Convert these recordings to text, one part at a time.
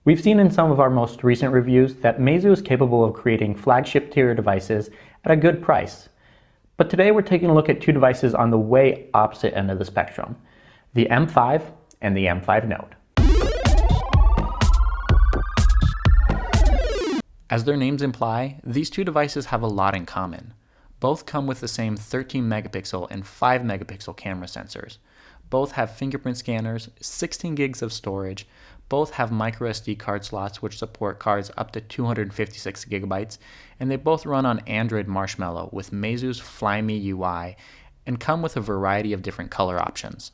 We've seen in some of our most recent reviews that Meizu is capable of creating flagship tier devices at a good price. But today we're taking a look at two devices on the way opposite end of the spectrum, the M5 and the M5 Note. As their names imply, these two devices have a lot in common. Both come with the same 13 megapixel and 5 megapixel camera sensors. Both have fingerprint scanners, 16 gigs of storage. Both have microSD card slots which support cards up to 256 gigabytes, and they both run on Android Marshmallow with Meizu's Flyme UI and come with a variety of different color options.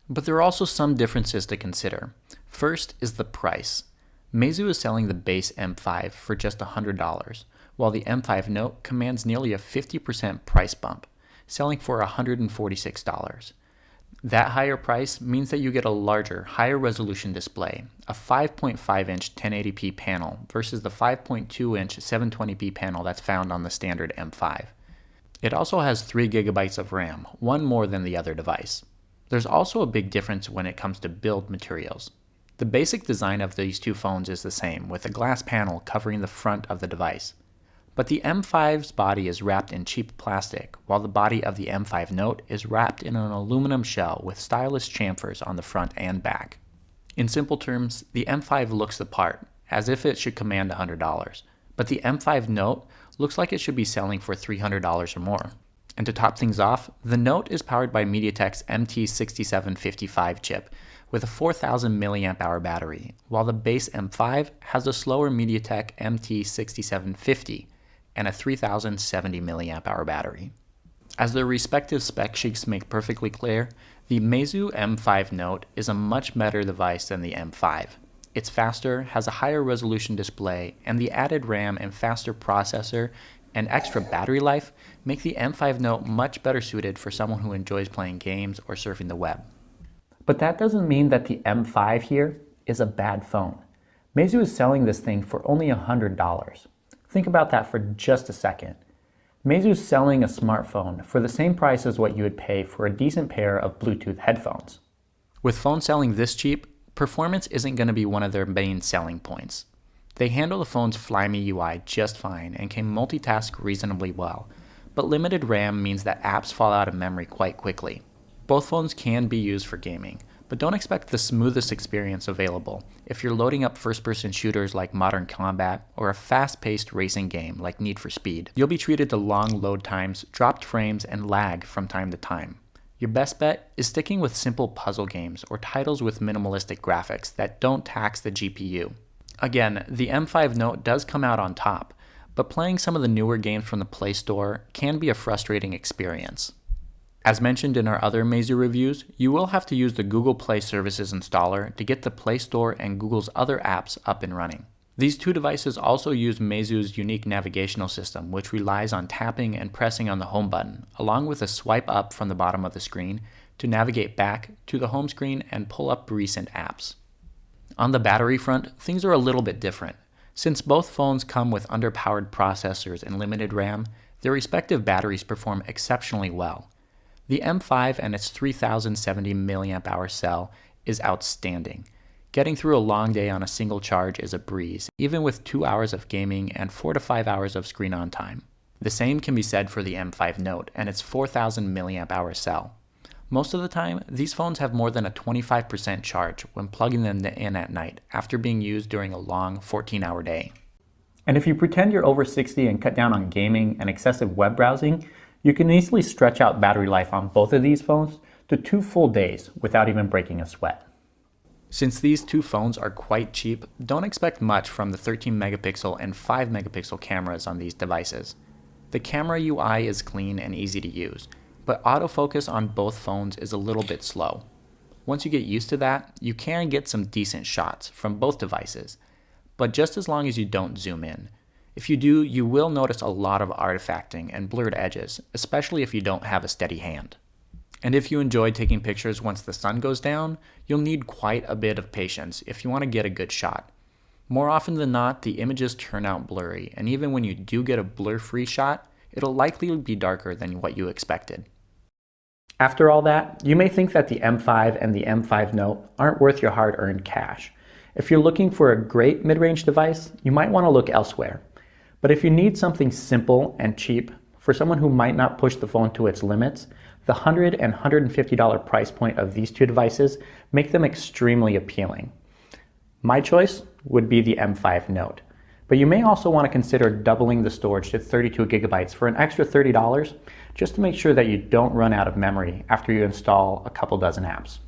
But there are also some differences to consider. First is the price. Meizu is selling the base M5 for just $100, while the M5 Note commands nearly a 50% price bump, selling for $146. That higher price means that you get a larger, higher resolution display, a 5.5-inch 1080p panel versus the 5.2-inch 720p panel that's found on the standard M5. It also has 3 gigabytes of RAM, one more than the other device. There's also a big difference when it comes to build materials. The basic design of these two phones is the same, with a glass panel covering the front of the device. But the M5's body is wrapped in cheap plastic, while the body of the M5 Note is wrapped in an aluminum shell with stylish chamfers on the front and back. In simple terms, the M5 looks the part, as if it should command $100, but the M5 Note looks like it should be selling for $300 or more. And to top things off, the Note is powered by MediaTek's MT6755 chip, with a 4000 mAh battery, while the base M5 has a slower MediaTek MT6750 and a 3070 mAh battery. As their respective spec sheets make perfectly clear, the Meizu M5 Note is a much better device than the M5. It's faster, has a higher resolution display, and the added RAM and faster processor and extra battery life make the M5 Note much better suited for someone who enjoys playing games or surfing the web. But that doesn't mean that the M5 here is a bad phone. Meizu is selling this thing for only $100. Think about that for just a second. Meizu is selling a smartphone for the same price as what you would pay for a decent pair of Bluetooth headphones. With phones selling this cheap, performance isn't going to be one of their main selling points. They handle the phone's Flyme UI just fine and can multitask reasonably well, but limited RAM means that apps fall out of memory quite quickly. Both phones can be used for gaming, but don't expect the smoothest experience available if you're loading up first-person shooters like Modern Combat or a fast-paced racing game like Need for Speed. You'll be treated to long load times, dropped frames, and lag from time to time. Your best bet is sticking with simple puzzle games or titles with minimalistic graphics that don't tax the GPU. Again, the M5 Note does come out on top, but playing some of the newer games from the Play Store can be a frustrating experience. As mentioned in our other Meizu reviews, you will have to use the Google Play Services installer to get the Play Store and Google's other apps up and running. These two devices also use Meizu's unique navigational system, which relies on tapping and pressing on the home button, along with a swipe up from the bottom of the screen to navigate back to the home screen and pull up recent apps. On the battery front, things are a little bit different. Since both phones come with underpowered processors and limited RAM, their respective batteries perform exceptionally well. The M5 and its 3070 mAh cell is outstanding. Getting through a long day on a single charge is a breeze, even with 2 hours of gaming and 4 to 5 hours of screen on time. The same can be said for the M5 Note and its 4000 mAh cell. Most of the time, these phones have more than a 25% charge when plugging them in at night after being used during a long 14-hour day. And if you pretend you're over 60 and cut down on gaming and excessive web browsing, you can easily stretch out battery life on both of these phones to 2 full days without even breaking a sweat. Since these two phones are quite cheap, don't expect much from the 13 megapixel and 5 megapixel cameras on these devices. The camera UI is clean and easy to use, but autofocus on both phones is a little bit slow. Once you get used to that, you can get some decent shots from both devices, but just as long as you don't zoom in. If you do, you will notice a lot of artifacting and blurred edges, especially if you don't have a steady hand. And if you enjoy taking pictures once the sun goes down, you'll need quite a bit of patience if you want to get a good shot. More often than not, the images turn out blurry, and even when you do get a blur-free shot, it'll likely be darker than what you expected. After all that, you may think that the M5 and the M5 Note aren't worth your hard-earned cash, If you're looking for a great mid-range device, you might want to look elsewhere. But if you need something simple and cheap for someone who might not push the phone to its limits, the $100 and $150 price point of these two devices make them extremely appealing. My choice would be the M5 Note, but you may also want to consider doubling the storage to 32 gigabytes for an extra $30 just to make sure that you don't run out of memory after you install a couple dozen apps.